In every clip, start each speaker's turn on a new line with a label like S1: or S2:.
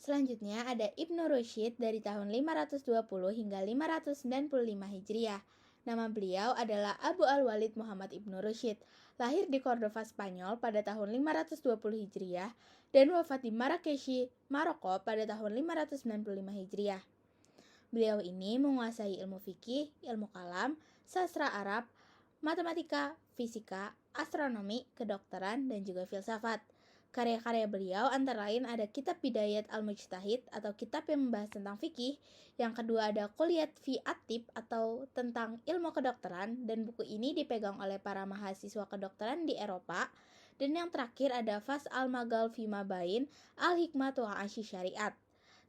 S1: Selanjutnya ada Ibnu Rushd dari tahun 520 hingga 595 Hijriah. Nama beliau adalah Abu Al-Walid Muhammad Ibnu Rushd. Lahir di Cordova, Spanyol pada tahun 520 Hijriah dan wafat di Marrakesh, Maroko pada tahun 595 Hijriah. Beliau ini menguasai ilmu fikih, ilmu kalam, sastra Arab, matematika, fisika, astronomi, kedokteran, dan juga filsafat. Karya-karya beliau antara lain ada Kitab Bidayat Al-Mujtahid atau kitab yang membahas tentang fikih. Yang kedua ada Kulliyat fi At-Tib atau tentang ilmu kedokteran, dan buku ini dipegang oleh para mahasiswa kedokteran di Eropa. Dan yang terakhir ada Fas Al-Magal fi Mabain Al-Hikmah wa Asy Syariat.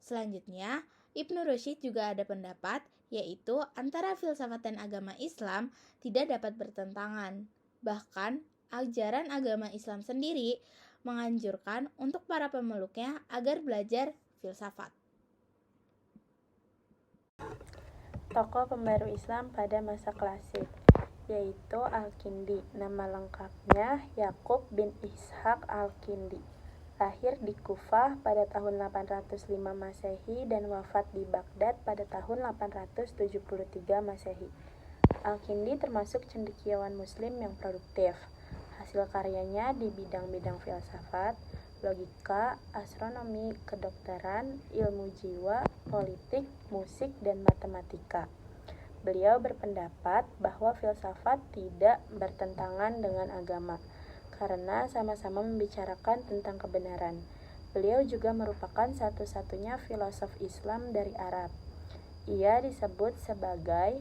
S1: Selanjutnya, Ibnu Rushd juga ada pendapat yaitu antara filsafat dan agama Islam tidak dapat bertentangan. Bahkan, ajaran agama Islam sendiri menganjurkan untuk para pemeluknya agar belajar filsafat.
S2: Tokoh pembaru Islam pada masa klasik, yaitu Al-Kindi. Nama lengkapnya Yakub bin Ishaq Al-Kindi. Lahir di Kufah pada tahun 805 Masehi dan wafat di Baghdad pada tahun 873 Masehi. Al-Kindi termasuk cendekiawan muslim yang produktif. Hasil karyanya di bidang-bidang filsafat, logika, astronomi, kedokteran, ilmu jiwa, politik, musik, dan matematika. Beliau berpendapat bahwa filsafat tidak bertentangan dengan agama, karena sama-sama membicarakan tentang kebenaran. Beliau juga merupakan satu-satunya filosof Islam dari Arab. Ia disebut sebagai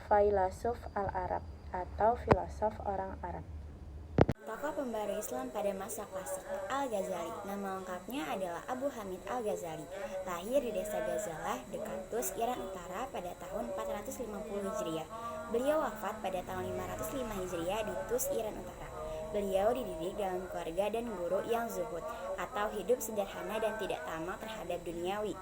S2: Failasuf al-Arab atau filosof orang Arab.
S3: Tokoh pembaru Islam pada masa klasik, Al-Ghazali. Nama lengkapnya adalah Abu Hamid Al-Ghazali. Lahir di desa Ghazalah, dekat Tus, Iran Utara pada tahun 450 Hijriah. Beliau wafat pada tahun 505 Hijriah di Tus, Iran Utara. Beliau dididik dalam keluarga dan guru yang zuhud atau hidup sederhana dan tidak tamak terhadap duniawi.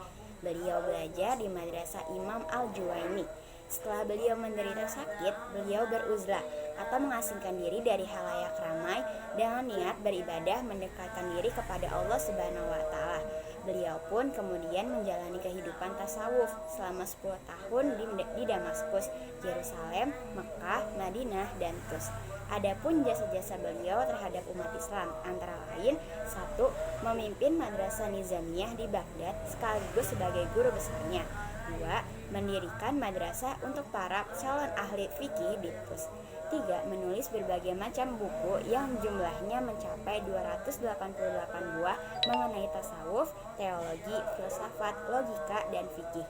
S3: Beliau belajar di Madrasah Imam Al-Juwaini. Setelah beliau menderita sakit, beliau beruzlah atau mengasingkan diri dari halayak ramai dengan niat beribadah mendekatkan diri kepada Allah Subhanahu wa taala. Beliau pun kemudian menjalani kehidupan tasawuf selama 10 tahun di Damaskus, Yerusalem, Mekah, Madinah, dan Tus. Adapun jasa-jasa beliau terhadap umat Islam antara lain: 1. Memimpin Madrasah Nizamiyah di Baghdad sekaligus sebagai guru besarnya. 2. Mendirikan madrasah untuk para calon ahli fikih di Tus. 3. Menulis berbagai macam buku yang jumlahnya mencapai 288 buah mengenai tasawuf, teologi, filsafat, logika, dan fikih.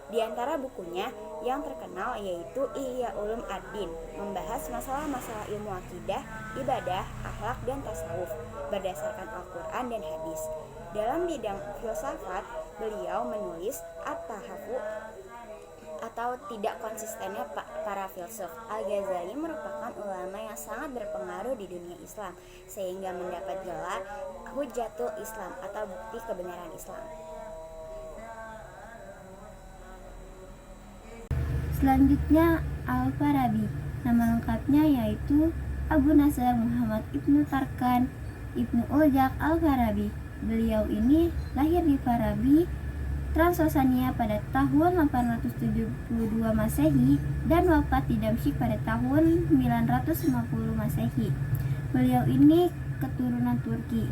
S3: Di antara bukunya yang terkenal yaitu Ihya Ulum Ad-Din, membahas masalah-masalah ilmu akidah, ibadah, akhlak, dan tasawuf berdasarkan Al-Quran dan hadis. Dalam bidang filsafat, beliau menulis At-Tahafu atau tidak konsistennya para filsuf. Al-Ghazali merupakan ulama yang sangat berpengaruh di dunia Islam sehingga mendapat gelar Hujjatul Islam atau bukti kebenaran Islam.
S4: Selanjutnya Al-Farabi. Nama lengkapnya yaitu Abu Nasr Muhammad Ibnu Tarkan Ibnu Uljaq Al-Farabi. Beliau ini lahir di Farabi, Transosania pada tahun 872 Masehi dan wafat di Damsyik pada tahun 950 Masehi. Beliau ini keturunan Turki.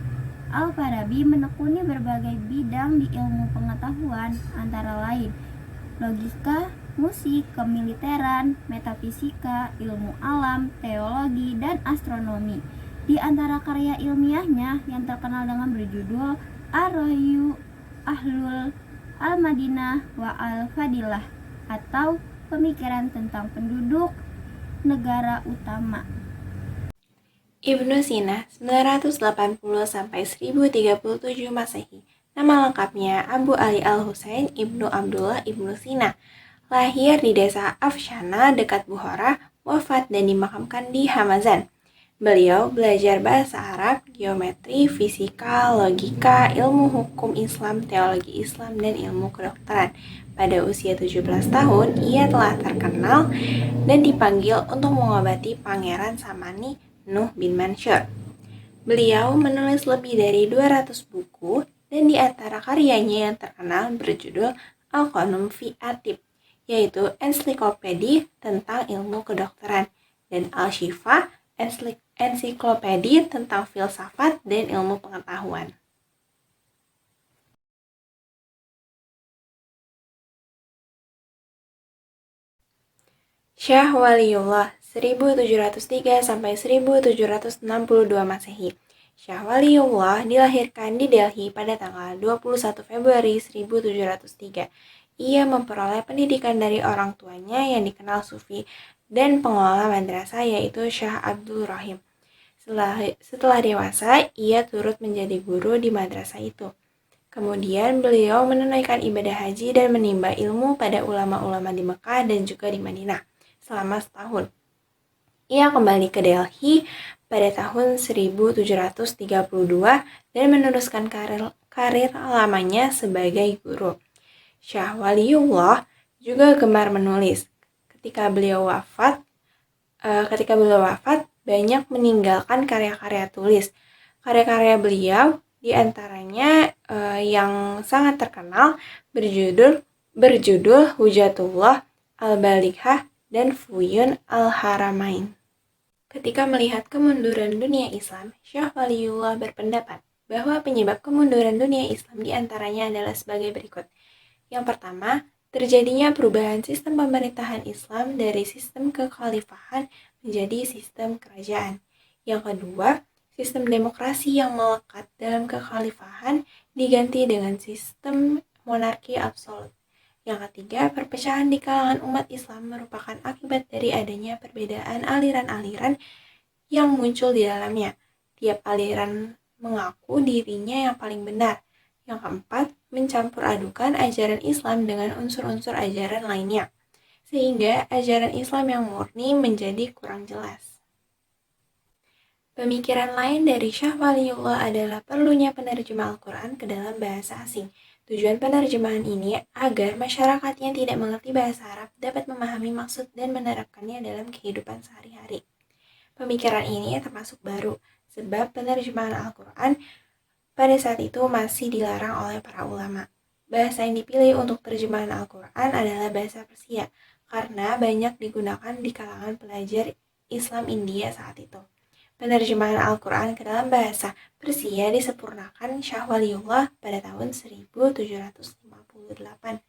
S4: Al-Farabi menekuni berbagai bidang di ilmu pengetahuan antara lain logika, musik, kemiliteran, metafisika, ilmu alam, teologi, dan astronomi. Di antara karya ilmiahnya yang terkenal dengan berjudul Ar-Rahyu Ahlul Al-Madinah wa Al-Fadilah atau pemikiran tentang penduduk negara utama.
S5: Ibnu Sina 980 sampai 1037 Masehi. Nama lengkapnya Abu Ali Al-Husain Ibnu Abdullah Ibnu Sina. Lahir di desa Afshana dekat Bukhara, wafat dan dimakamkan di Hamazan. Beliau belajar bahasa Arab, geometri, fisika, logika, ilmu hukum Islam, teologi Islam, dan ilmu kedokteran. Pada usia 17 tahun, ia telah terkenal dan dipanggil untuk mengobati Pangeran Samani Nuh bin Mansur. Beliau menulis lebih dari 200 buku dan di antara karyanya yang terkenal berjudul Al-Qanun fi Atib, yaitu ensiklopedi tentang ilmu kedokteran, dan Al-Shifa, ensiklopedi tentang filsafat dan ilmu pengetahuan. Syah Waliullah 1703 sampai 1762 Masehi. Syah Waliullah dilahirkan di Delhi pada tanggal 21 Februari 1703. Ia memperoleh pendidikan dari orang tuanya yang dikenal sufi dan pengelola madrasah yaitu Syah Abdul Rahim. Setelah dewasa, ia turut menjadi guru di madrasah itu. Kemudian beliau menunaikan ibadah haji dan menimba ilmu pada ulama-ulama di Mekah dan juga di Madinah selama setahun. Ia kembali ke Delhi pada tahun 1732 dan meneruskan karir lamanya sebagai guru. Syah Waliullah juga gemar menulis. Ketika beliau wafat, banyak meninggalkan karya-karya tulis. Karya-karya beliau diantaranya yang sangat terkenal berjudul Hujatullah, Al-Balighah, dan Fuyun Al-Haramain. Ketika melihat kemunduran dunia Islam, Syah Waliullah berpendapat bahwa penyebab kemunduran dunia Islam diantaranya adalah sebagai berikut. Yang pertama, terjadinya perubahan sistem pemerintahan Islam dari sistem kekhalifahan menjadi sistem kerajaan. Yang kedua, sistem demokrasi yang melekat dalam kekhalifahan diganti dengan sistem monarki absolut. Yang ketiga, perpecahan di kalangan umat Islam merupakan akibat dari adanya perbedaan aliran-aliran yang muncul di dalamnya. Tiap aliran mengaku dirinya yang paling benar. Yang keempat, mencampur adukan ajaran Islam dengan unsur-unsur ajaran lainnya, sehingga ajaran Islam yang murni menjadi kurang jelas. Pemikiran lain dari Syah Waliullah adalah perlunya penerjemah Al-Quran ke dalam bahasa asing. Tujuan penerjemahan ini agar masyarakat yang tidak mengerti bahasa Arab dapat memahami maksud dan menerapkannya dalam kehidupan sehari-hari. Pemikiran ini termasuk baru, sebab penerjemahan Al-Quran pada saat itu masih dilarang oleh para ulama. Bahasa yang dipilih untuk terjemahan Al-Quran adalah bahasa Persia, karena banyak digunakan di kalangan pelajar Islam India saat itu. Penerjemahan Al-Quran ke dalam bahasa Persia disempurnakan Syah Waliullah pada tahun 1758.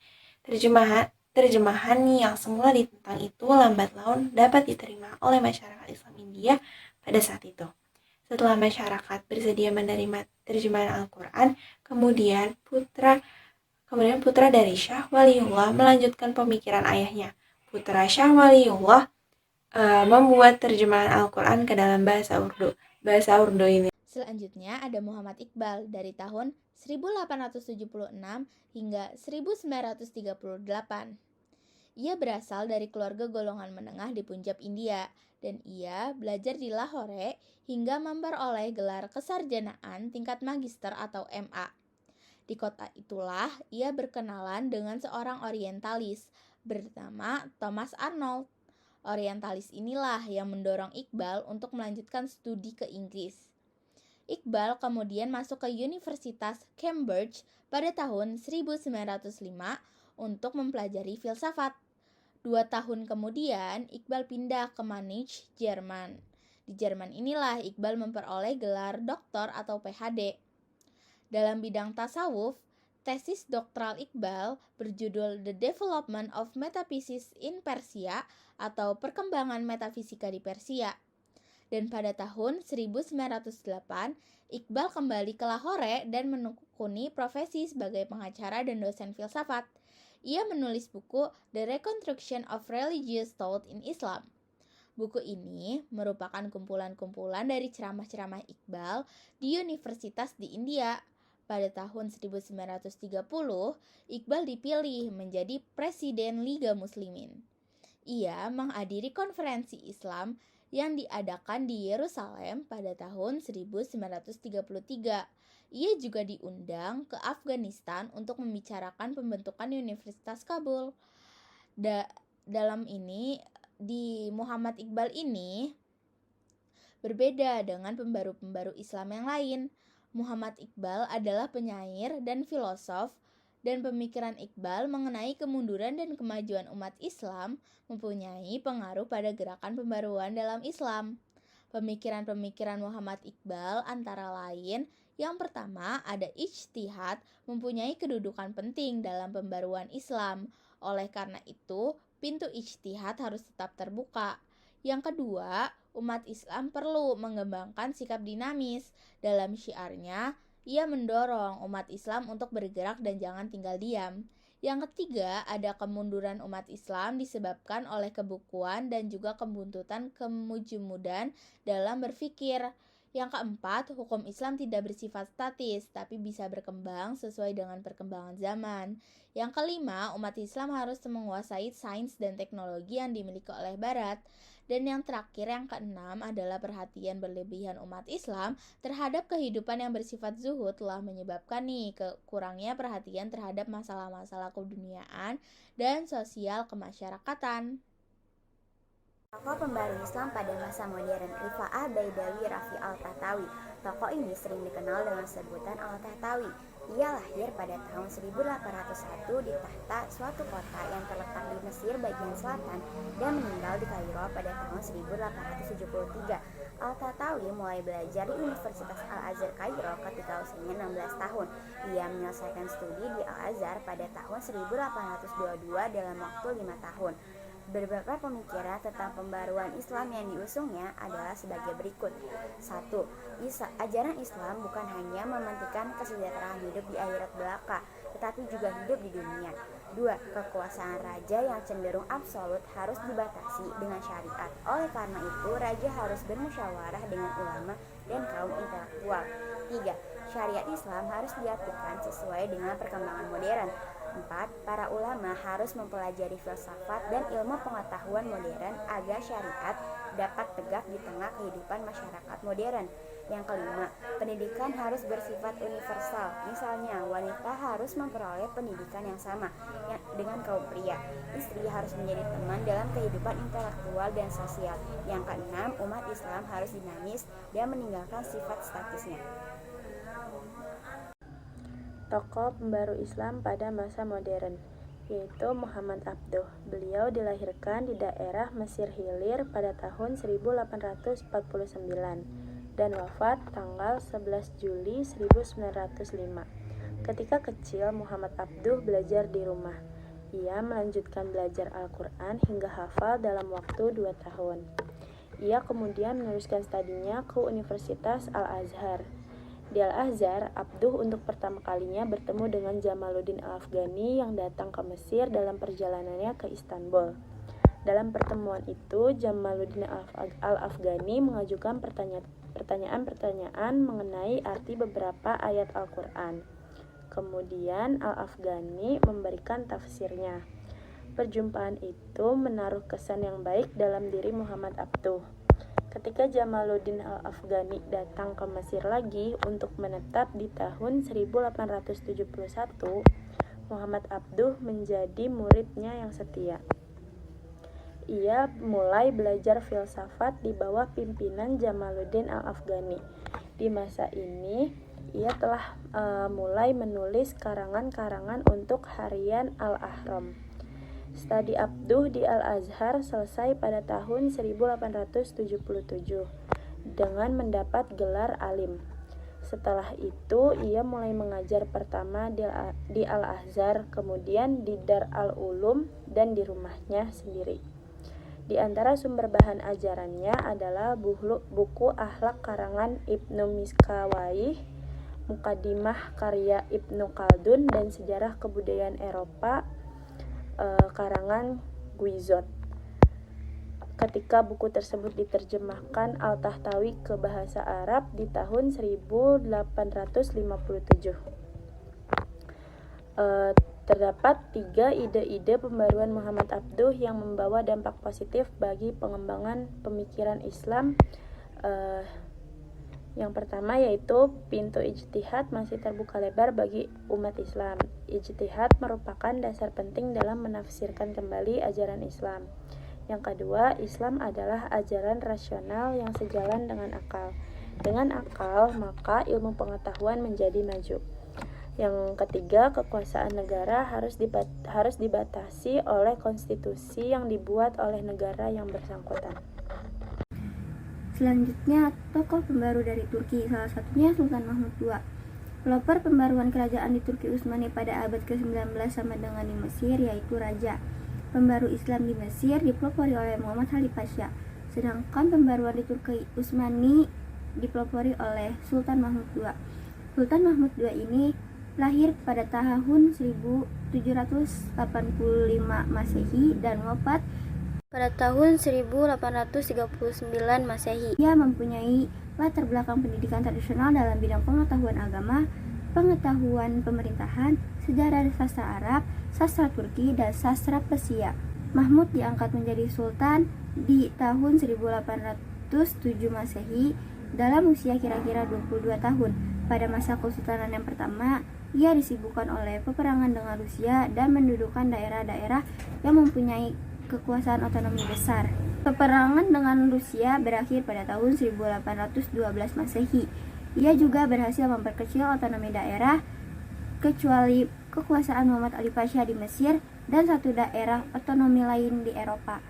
S5: Terjemahan yang semula ditentang itu lambat laun dapat diterima oleh masyarakat Islam India pada saat itu. Setelah masyarakat bersedia menerima terjemahan Al-Quran, kemudian putra dari Syah Waliullah melanjutkan pemikiran ayahnya. Putra Syah Waliullah membuat terjemahan Al-Quran ke dalam bahasa Urdu. Bahasa Urdu ini.
S1: Selanjutnya ada Muhammad Iqbal dari tahun 1876 hingga 1938. Ia berasal dari keluarga golongan menengah di Punjab, India, dan ia belajar di Lahore hingga memperoleh gelar kesarjanaan tingkat magister atau MA. Di kota itulah ia berkenalan dengan seorang orientalis bernama Thomas Arnold. Orientalis inilah yang mendorong Iqbal untuk melanjutkan studi ke Inggris. Iqbal kemudian masuk ke Universitas Cambridge pada tahun 1905 untuk mempelajari filsafat. 2 tahun kemudian, Iqbal pindah ke Munich, Jerman. Di Jerman inilah Iqbal memperoleh gelar doktor atau PhD. Dalam bidang tasawuf, tesis doktoral Iqbal berjudul The Development of Metaphysics in Persia atau Perkembangan Metafisika di Persia. Dan pada tahun 1908, Iqbal kembali ke Lahore dan menekuni profesi sebagai pengacara dan dosen filsafat. Ia menulis buku The Reconstruction of Religious Thought in Islam. Buku ini merupakan kumpulan-kumpulan dari ceramah-ceramah Iqbal di universitas di India. Pada tahun 1930, Iqbal dipilih menjadi Presiden Liga Muslimin. Ia menghadiri konferensi Islam yang diadakan di Yerusalem pada tahun 1933. Ia juga diundang ke Afghanistan untuk membicarakan pembentukan Universitas Kabul. Dalam ini, di Muhammad Iqbal ini berbeda dengan pembaru-pembaru Islam yang lain. Muhammad Iqbal adalah penyair dan filosof, dan pemikiran Iqbal mengenai kemunduran dan kemajuan umat Islam mempunyai pengaruh pada gerakan pembaruan dalam Islam. Pemikiran-pemikiran Muhammad Iqbal antara lain, yang pertama ada ijtihad mempunyai kedudukan penting dalam pembaruan Islam. Oleh karena itu, pintu ijtihad harus tetap terbuka. Yang kedua, umat Islam perlu mengembangkan sikap dinamis. Dalam syiarnya, ia mendorong umat Islam untuk bergerak dan jangan tinggal diam. Yang ketiga, ada kemunduran umat Islam disebabkan oleh kebukuan dan juga kebuntutan kemujumudan dalam berpikir. Yang keempat, hukum Islam tidak bersifat statis, tapi bisa berkembang sesuai dengan perkembangan zaman. Yang kelima, umat Islam harus menguasai sains dan teknologi yang dimiliki oleh Barat. Dan yang terakhir, yang keenam, adalah perhatian berlebihan umat Islam terhadap kehidupan yang bersifat zuhud telah menyebabkan kurangnya perhatian terhadap masalah-masalah keduniaan dan sosial kemasyarakatan.
S3: Tokoh pembaru Islam pada masa modern, Rifa'ah Baidawi Rafi Al-Tahtawi. Tokoh ini sering dikenal dengan sebutan Al-Tahtawi. Ia lahir pada tahun 1801 di Tahta, suatu kota yang terletak di Mesir bagian selatan, dan meninggal di Kairo pada tahun 1873. Al-Tahtawi mulai belajar di Universitas Al-Azhar Kairo ketika usianya 16 tahun. Ia menyelesaikan studi di Al-Azhar pada tahun 1822 dalam waktu 5 tahun. Beberapa pemikiran tentang pembaruan Islam yang diusungnya adalah sebagai berikut. 1. Ajaran Islam bukan hanya mementingkan kesejahteraan hidup di akhirat belaka, tetapi juga hidup di dunia. 2. Kekuasaan raja yang cenderung absolut harus dibatasi dengan syariat. Oleh karena itu, raja harus bermusyawarah dengan ulama dan kaum intelektual. 3. Syariat Islam harus diartikan sesuai dengan perkembangan modern. 4. Para ulama harus mempelajari filsafat dan ilmu pengetahuan modern agar syariat dapat tegak di tengah kehidupan masyarakat modern. Yang kelima, pendidikan harus bersifat universal. Misalnya, wanita harus memperoleh pendidikan yang sama dengan kaum pria. Istri harus menjadi teman dalam kehidupan intelektual dan sosial. Yang keenam, umat Islam harus dinamis dan meninggalkan sifat statisnya.
S2: Tokoh pembaru Islam pada masa modern, yaitu Muhammad Abduh. Beliau dilahirkan di daerah Mesir Hilir pada tahun 1849 dan wafat tanggal 11 Juli 1905. Ketika kecil, Muhammad Abduh belajar di rumah. Ia melanjutkan belajar Al-Quran hingga hafal dalam waktu 2 tahun. Ia kemudian meneruskan studinya ke Universitas Al-Azhar. Di Al-Azhar, Abduh untuk pertama kalinya bertemu dengan Jamaluddin Al-Afghani yang datang ke Mesir dalam perjalanannya ke Istanbul. Dalam pertemuan itu, Jamaluddin Al-Afghani mengajukan pertanyaan-pertanyaan mengenai arti beberapa ayat Al-Quran. Kemudian Al-Afghani memberikan tafsirnya. Perjumpaan itu menaruh kesan yang baik dalam diri Muhammad Abduh. Ketika Jamaluddin Al-Afghani datang ke Mesir lagi untuk menetap di tahun 1871, Muhammad Abduh menjadi muridnya yang setia. Ia mulai belajar filsafat di bawah pimpinan Jamaluddin Al-Afghani. Di masa ini, ia telah mulai menulis karangan-karangan untuk harian Al-Ahram. Studi Abduh di Al-Azhar selesai pada tahun 1877 dengan mendapat gelar alim. Setelah itu, ia mulai mengajar pertama di Al-Azhar, kemudian di Dar al-Ulum dan di rumahnya sendiri. Di antara sumber bahan ajarannya adalah buku akhlak karangan Ibnu Miskawayh, Muqaddimah karya Ibnu Khaldun, dan sejarah kebudayaan Eropa karangan Guizot. Ketika buku tersebut diterjemahkan Al-Tahtawi ke bahasa Arab di tahun 1857. Terdapat 3 ide-ide pembaruan Muhammad Abduh yang membawa dampak positif bagi pengembangan pemikiran Islam. Yang pertama yaitu pintu ijtihad masih terbuka lebar bagi umat Islam. Ijtihad merupakan dasar penting dalam menafsirkan kembali ajaran Islam. Yang kedua, Islam adalah ajaran rasional yang sejalan dengan akal. Dengan akal, maka ilmu pengetahuan menjadi maju. Yang ketiga, kekuasaan negara harus dibatasi oleh konstitusi yang dibuat oleh negara yang bersangkutan.
S4: Selanjutnya, tokoh pembaru dari Turki, salah satunya Sultan Mahmud II. Pelopor pembaruan kerajaan di Turki Utsmani pada abad ke-19 sama dengan di Mesir, yaitu Raja. Pembaru Islam di Mesir dipelopori oleh Muhammad Khalid Pasha, sedangkan pembaruan di Turki Utsmani dipelopori oleh Sultan Mahmud II. Sultan Mahmud II ini lahir pada tahun 1785 Masehi dan wafat pada tahun 1839 Masehi. Ia mempunyai latar belakang pendidikan tradisional dalam bidang pengetahuan agama, pengetahuan pemerintahan, sejarah sastra Arab, sastra Turki, dan sastra Persia. Mahmud diangkat menjadi sultan di tahun 1807 Masehi dalam usia kira-kira 22 tahun. Pada masa kesultanan yang pertama, ia disibukkan oleh peperangan dengan Rusia dan mendudukan daerah-daerah yang mempunyai kekuasaan otonomi besar. Peperangan dengan Rusia berakhir pada tahun 1812 Masehi. Ia juga berhasil memperkecil otonomi daerah, kecuali kekuasaan Muhammad Ali Pasha di Mesir dan satu daerah otonomi lain di Eropa.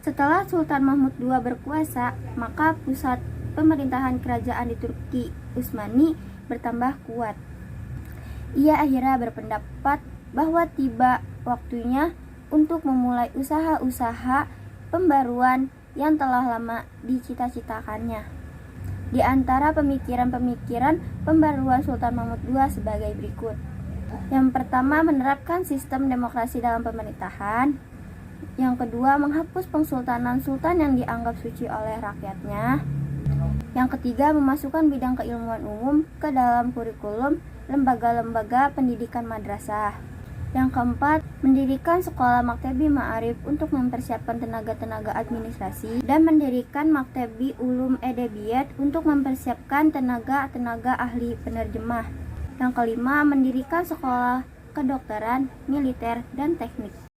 S4: Setelah Sultan Mahmud II berkuasa, maka pusat pemerintahan kerajaan di Turki Utsmani bertambah kuat. Ia akhirnya berpendapat bahwa tiba waktunya untuk memulai usaha-usaha pembaruan yang telah lama dicita-citakannya. Di antara pemikiran-pemikiran pembaruan Sultan Mahmud II sebagai berikut. Yang pertama, menerapkan sistem demokrasi dalam pemerintahan. Yang kedua, menghapus pengsultanan sultan yang dianggap suci oleh rakyatnya. Yang ketiga, memasukkan bidang keilmuan umum ke dalam kurikulum lembaga-lembaga pendidikan madrasah. Yang keempat, mendirikan sekolah maktebi ma'arif untuk mempersiapkan tenaga-tenaga administrasi dan mendirikan maktebi ulum edebiyat untuk mempersiapkan tenaga-tenaga ahli penerjemah. Yang kelima, mendirikan sekolah kedokteran, militer, dan teknik.